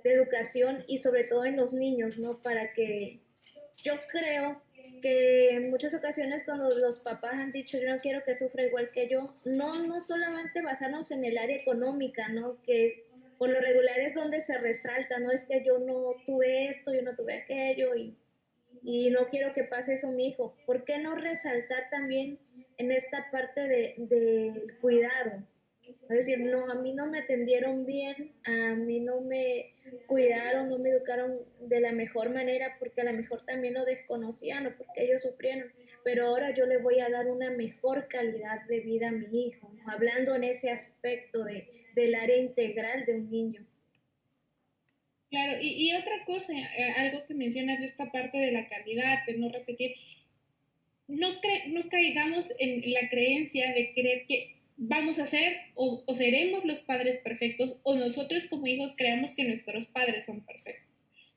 educación y sobre todo en los niños, ¿no? Para que yo creo que en muchas ocasiones cuando los papás han dicho yo no quiero que sufra igual que yo, no solamente basarnos en el área económica, ¿no? Que por lo regular es donde se resalta, no es que yo no tuve esto, yo no tuve aquello y no quiero que pase eso a mi hijo. ¿Por qué no resaltar también en esta parte del cuidado? Es decir, no, a mí no me atendieron bien, a mí no me cuidaron, no me educaron de la mejor manera porque a lo mejor también lo desconocían o porque ellos sufrieron, pero ahora yo le voy a dar una mejor calidad de vida a mi hijo, ¿no? Hablando en ese aspecto del área integral de un niño. Claro, y otra cosa, algo que mencionas de esta parte de la calidad, de no repetir, no caigamos en la creencia de creer que vamos a ser o seremos los padres perfectos o nosotros como hijos creamos que nuestros padres son perfectos.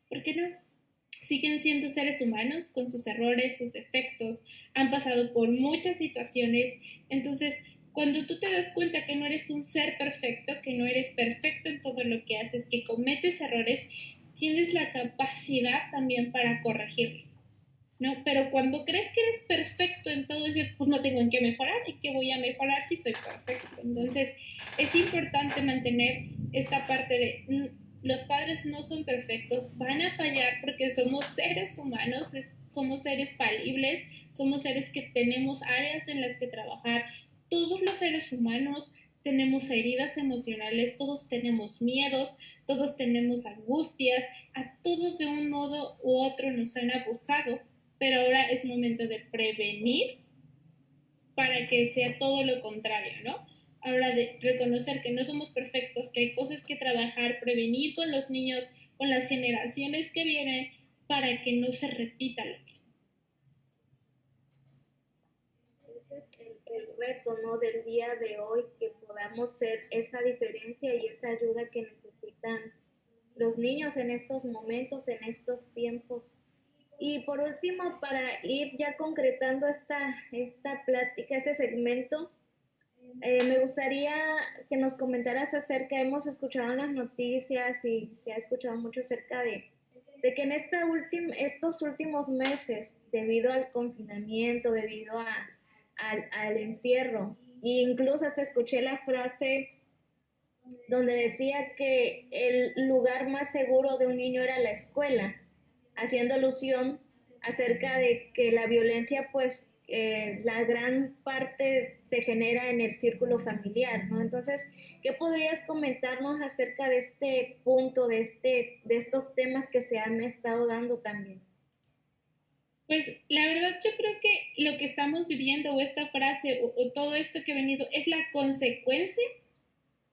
¿Por qué no? Siguen siendo seres humanos con sus errores, sus defectos, han pasado por muchas situaciones, entonces cuando tú te das cuenta que no eres un ser perfecto, que no eres perfecto en todo lo que haces, que cometes errores, tienes la capacidad también para corregirlos, ¿no? Pero cuando crees que eres perfecto en todo, dices, pues no tengo en qué mejorar, ¿y qué voy a mejorar si soy perfecto? Entonces, es importante mantener esta parte de los padres no son perfectos, van a fallar porque somos seres humanos, somos seres falibles, somos seres que tenemos áreas en las que trabajar. Todos los seres humanos tenemos heridas emocionales, todos tenemos miedos, todos tenemos angustias, a todos de un modo u otro nos han abusado, pero ahora es momento de prevenir para que sea todo lo contrario, ¿no? Ahora de reconocer que no somos perfectos, que hay cosas que trabajar, prevenir con los niños, con las generaciones que vienen, para que no se repita lo mismo. El reto, ¿no? Del día de hoy, que podamos ser esa diferencia y esa ayuda que necesitan los niños en estos momentos, en estos tiempos. Y por último, para ir ya concretando esta plática, este segmento, me gustaría que nos comentaras acerca, hemos escuchado en las noticias y se ha escuchado mucho acerca de que en estos últimos meses, debido al confinamiento, debido al encierro, e incluso hasta escuché la frase donde decía que el lugar más seguro de un niño era la escuela, haciendo alusión acerca de que la violencia pues la gran parte se genera en el círculo familiar, ¿no? Entonces, ¿qué podrías comentarnos acerca de este punto, de estos temas que se han estado dando también? Pues la verdad yo creo que lo que estamos viviendo o esta frase o todo esto que ha venido es la consecuencia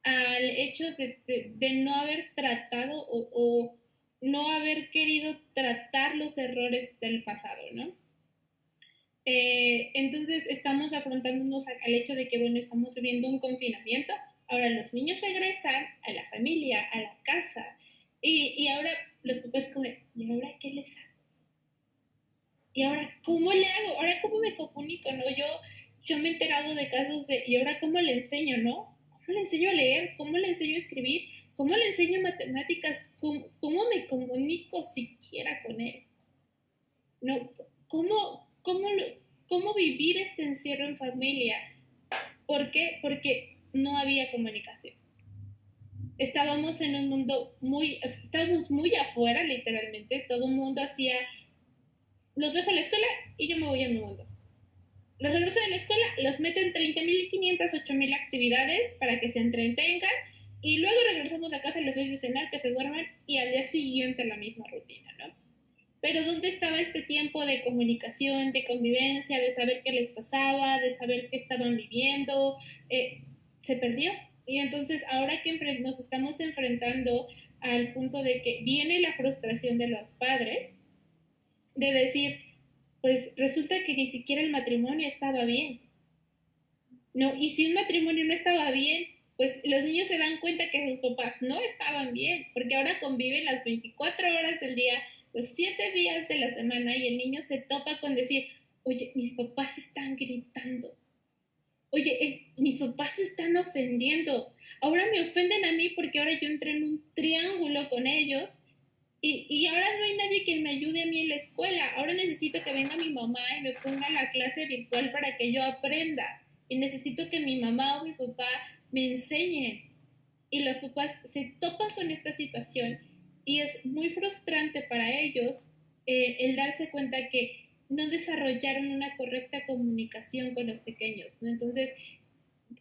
al hecho de no haber tratado o no haber querido tratar los errores del pasado, ¿no? Entonces estamos afrontándonos al hecho de que, bueno, estamos viviendo un confinamiento, ahora los niños regresan a la familia, a la casa, y ahora los papás como, ¿y ahora qué les hago? ¿Y ahora cómo le hago? ¿Ahora cómo me comunico? ¿No? Yo me he enterado de casos de, ¿y ahora cómo le enseño? ¿No? ¿Cómo le enseño a leer? ¿Cómo le enseño a escribir? ¿Cómo le enseño matemáticas? ¿Cómo me comunico siquiera con él? ¿No? ¿Cómo vivir este encierro en familia? ¿Por qué? Porque no había comunicación. Estábamos en un mundo estábamos muy afuera, literalmente. Todo el mundo hacía, los dejo a la escuela y yo me voy a mi mundo. Los regreso de la escuela, los meto en 30.500, 8.000 actividades para que se entretengan y luego regresamos a casa, les doy de cenar, que se duerman y al día siguiente la misma rutina, ¿no? Pero ¿dónde estaba este tiempo de comunicación, de convivencia, de saber qué les pasaba, de saber qué estaban viviendo? Se perdió. Y entonces ahora que nos estamos enfrentando al punto de que viene la frustración de los padres, de decir, pues resulta que ni siquiera el matrimonio estaba bien. No, y si un matrimonio no estaba bien, pues los niños se dan cuenta que sus papás no estaban bien, porque ahora conviven las 24 horas del día, los 7 días de la semana, y el niño se topa con decir, oye, mis papás están gritando, oye, mis papás se están ofendiendo, ahora me ofenden a mí porque ahora yo entré en un triángulo con ellos y ahora no hay nadie que me ayude a mí en la escuela. Ahora necesito que venga mi mamá y me ponga la clase virtual para que yo aprenda. Y necesito que mi mamá o mi papá me enseñen. Y los papás se topan con esta situación y es muy frustrante para ellos el darse cuenta que no desarrollaron una correcta comunicación con los pequeños, ¿no? Entonces,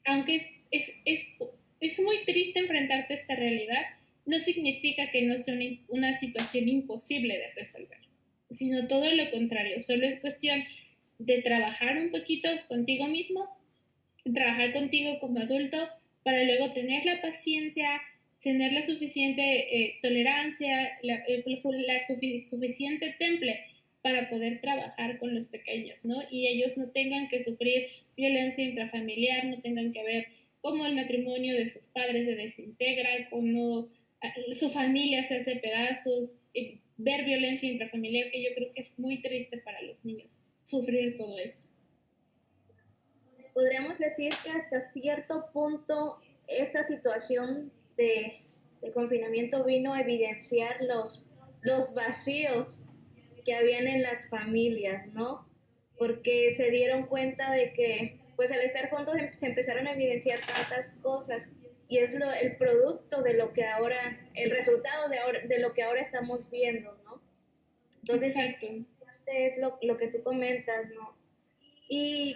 aunque es muy triste enfrentarte a esta realidad, no significa que no sea una situación imposible de resolver, sino todo lo contrario, solo es cuestión de trabajar un poquito contigo mismo, trabajar contigo como adulto, para luego tener la paciencia, tener la suficiente tolerancia, suficiente temple para poder trabajar con los pequeños, ¿no? Y ellos no tengan que sufrir violencia intrafamiliar, no tengan que ver cómo el matrimonio de sus padres se desintegra, cómo su familia se hace pedazos, ver violencia intrafamiliar, que yo creo que es muy triste para los niños, sufrir todo esto. Podríamos decir que hasta cierto punto esta situación de confinamiento vino a evidenciar los vacíos que habían en las familias, ¿no? Porque se dieron cuenta de que, pues al estar juntos se empezaron a evidenciar tantas cosas y es el producto de lo que ahora, el resultado de lo que ahora estamos viendo, ¿no? Entonces, exacto, es lo que tú comentas, ¿no? Y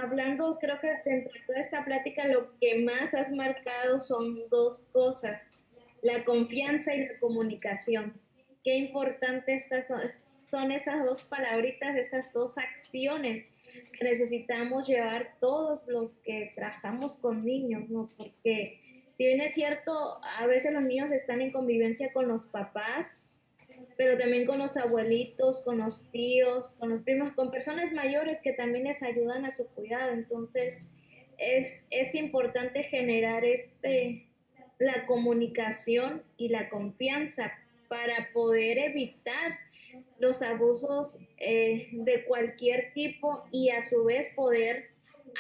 hablando, creo que dentro de toda esta plática lo que más has marcado son dos cosas, la confianza y la comunicación. Qué importantes son estas dos palabritas, estas dos acciones que necesitamos llevar todos los que trabajamos con niños, ¿no? Porque si bien es cierto, a veces los niños están en convivencia con los papás, pero también con los abuelitos, con los tíos, con los primos, con personas mayores que también les ayudan a su cuidado. Entonces, es importante generar la comunicación y la confianza para poder evitar los abusos de cualquier tipo y a su vez poder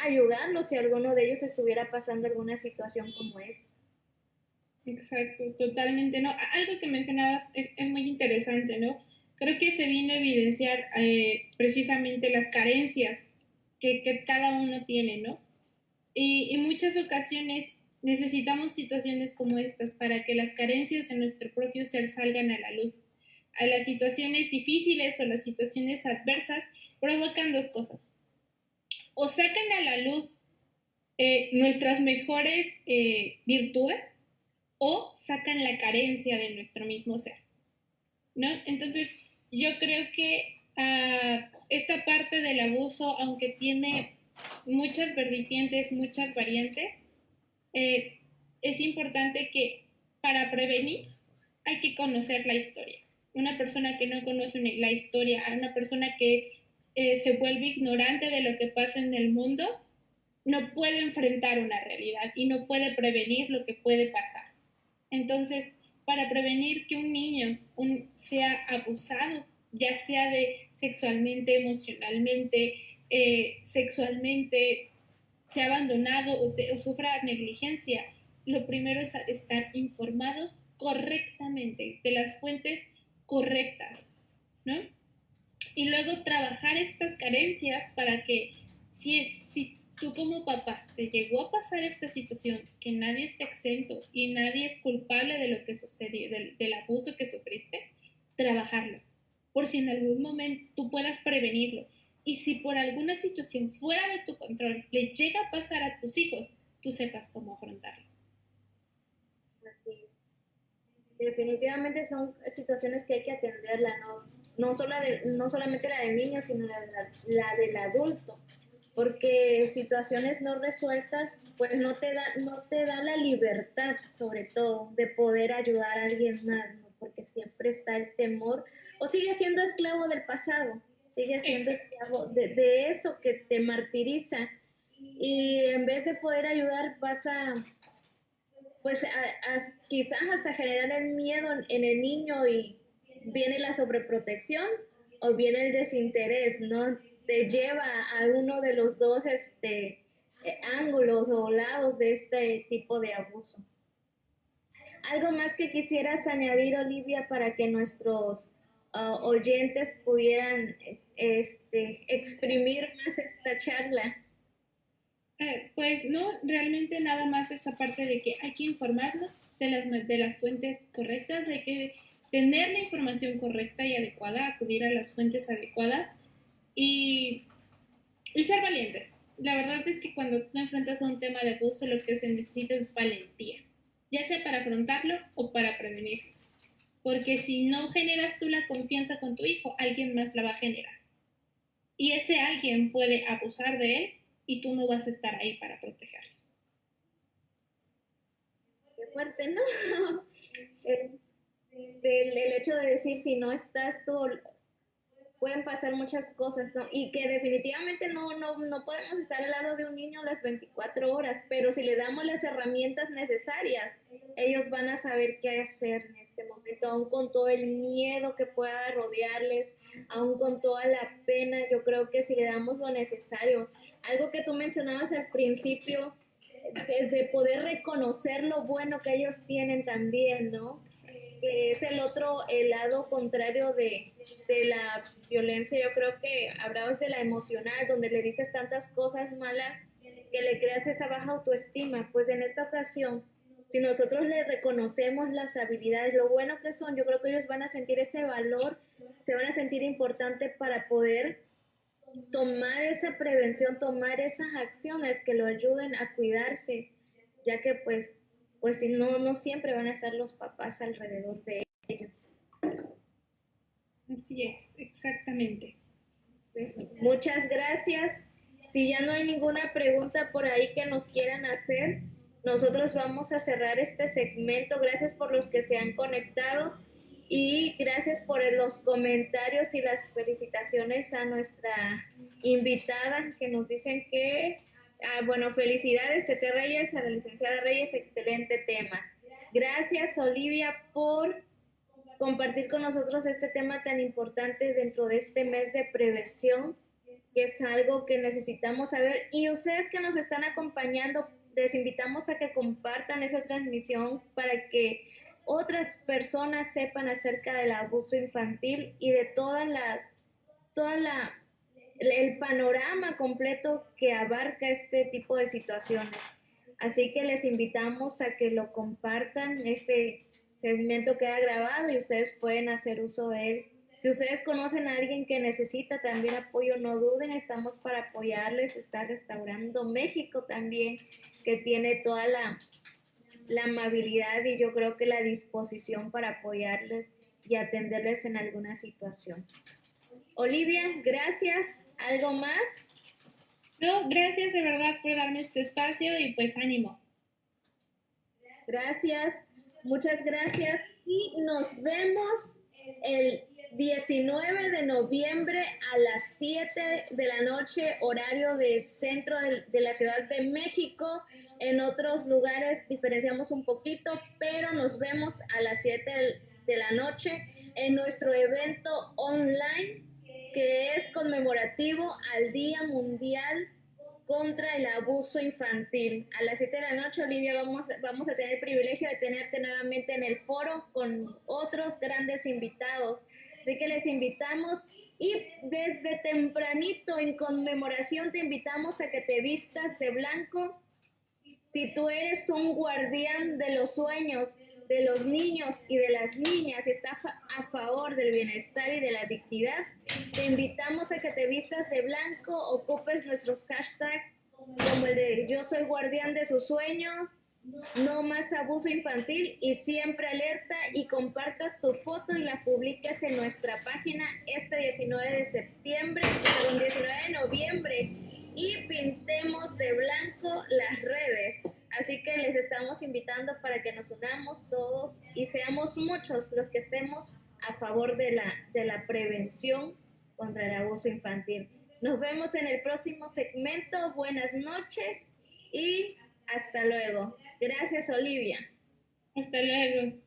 ayudarlos si alguno de ellos estuviera pasando alguna situación como esta. Exacto, totalmente, ¿no? Algo que mencionabas es muy interesante, ¿no? Creo que se vino a evidenciar precisamente las carencias que cada uno tiene, ¿no? Y en muchas ocasiones necesitamos situaciones como estas para que las carencias de nuestro propio ser salgan a la luz. A las situaciones difíciles o las situaciones adversas provocan dos cosas. o sacan a la luz nuestras mejores virtudes o sacan la carencia de nuestro mismo ser, ¿no? Entonces, yo creo que esta parte del abuso, aunque tiene muchas vertientes, muchas variantes, es importante que para prevenir hay que conocer la historia. Una persona que no conoce la historia, una persona que se vuelve ignorante de lo que pasa en el mundo, no puede enfrentar una realidad y no puede prevenir lo que puede pasar. Entonces, para prevenir que un niño sea abusado, ya sea sexualmente, emocionalmente, sexualmente, sea abandonado o sufra negligencia, lo primero es estar informados correctamente, de las fuentes correctas, ¿no? Y luego trabajar estas carencias para que si tú como papá te llegó a pasar esta situación, que nadie está exento y nadie es culpable de lo que sucedió, del abuso que sufriste, trabajarlo, por si en algún momento tú puedas prevenirlo. Y si por alguna situación fuera de tu control le llega a pasar a tus hijos, tú sepas cómo afrontarlo. Así es. Definitivamente son situaciones que hay que atenderla, no solamente la del niño, sino la del adulto, porque situaciones no resueltas, pues no te da la libertad, sobre todo, de poder ayudar a alguien más, ¿no? Porque siempre está el temor, o sigue siendo esclavo del pasado, sigue siendo esclavo de eso que te martiriza, y en vez de poder ayudar vas a pues quizás hasta generar el miedo en el niño y viene la sobreprotección o viene el desinterés, ¿no? Te lleva a uno de los dos ángulos o lados de este tipo de abuso. ¿Algo más que quisieras añadir, Olivia, para que nuestros oyentes pudieran exprimir más esta charla? Pues no, realmente nada más esta parte de que hay que informarnos de las fuentes correctas, hay que tener la información correcta y adecuada, acudir a las fuentes adecuadas y ser valientes. La verdad es que cuando tú te enfrentas a un tema de abuso, lo que se necesita es valentía, ya sea para afrontarlo o para prevenir. Porque si no generas tú la confianza con tu hijo, alguien más la va a generar. Y ese alguien puede abusar de él y tú no vas a estar ahí para protegerlo. Qué fuerte, ¿no? El hecho de decir si no estás tú, pueden pasar muchas cosas, ¿no? Y que definitivamente no podemos estar al lado de un niño las 24 horas, pero si le damos las herramientas necesarias, ellos van a saber qué hacer en este momento, aún con todo el miedo que pueda rodearles, aún con toda la pena. Yo creo que si le damos lo necesario, algo que tú mencionabas al principio, de poder reconocer lo bueno que ellos tienen también, ¿no? Que es el lado contrario de la violencia. Yo creo que hablabas de la emocional, donde le dices tantas cosas malas que le creas esa baja autoestima. Pues en esta ocasión, si nosotros le reconocemos las habilidades, lo bueno que son, yo creo que ellos van a sentir ese valor, se van a sentir importante para poder tomar esa prevención, tomar esas acciones que lo ayuden a cuidarse, ya que pues si no siempre van a estar los papás alrededor de ellos. Así es, exactamente. Pues, muchas gracias. Si ya no hay ninguna pregunta por ahí que nos quieran hacer, nosotros vamos a cerrar este segmento. Gracias por los que se han conectado y gracias por los comentarios y las felicitaciones a nuestra invitada que nos dicen que, bueno, felicidades Tete Reyes, a la licenciada Reyes, excelente tema. Gracias Olivia por compartir con nosotros este tema tan importante dentro de este mes de prevención, que es algo que necesitamos saber. Y ustedes que nos están acompañando, les invitamos a que compartan esa transmisión para que otras personas sepan acerca del abuso infantil y de el panorama completo que abarca este tipo de situaciones. Así que les invitamos a que lo compartan. Este segmento queda grabado y ustedes pueden hacer uso de él Si ustedes conocen a alguien que necesita también apoyo, no duden, estamos para apoyarles. Está Restaurando México también, que tiene toda la amabilidad y yo creo que la disposición para apoyarles y atenderles en alguna situación. Olivia, gracias. ¿Algo más? No, gracias de verdad por darme este espacio y pues ánimo. Gracias, muchas gracias y nos vemos el 19 de noviembre a las 7 de la noche, horario del centro de la Ciudad de México. En otros lugares diferenciamos un poquito, pero nos vemos a las 7 de la noche en nuestro evento online que es conmemorativo al Día Mundial contra el Abuso Infantil. A las 7 de la noche, Olivia, vamos a tener el privilegio de tenerte nuevamente en el foro con otros grandes invitados. Así que les invitamos y desde tempranito en conmemoración te invitamos a que te vistas de blanco. Si tú eres un guardián de los sueños de los niños y de las niñas y está a favor del bienestar y de la dignidad, te invitamos a que te vistas de blanco, ocupes nuestros hashtags como el de yo soy guardián de sus sueños, no más abuso infantil y siempre alerta, y compartas tu foto y la publiques en nuestra página este 19 de noviembre y pintemos de blanco las redes. Así que les estamos invitando para que nos unamos todos y seamos muchos los que estemos a favor de la prevención contra el abuso infantil. Nos vemos en el próximo segmento. Buenas noches y hasta luego. Gracias, Olivia. Hasta luego.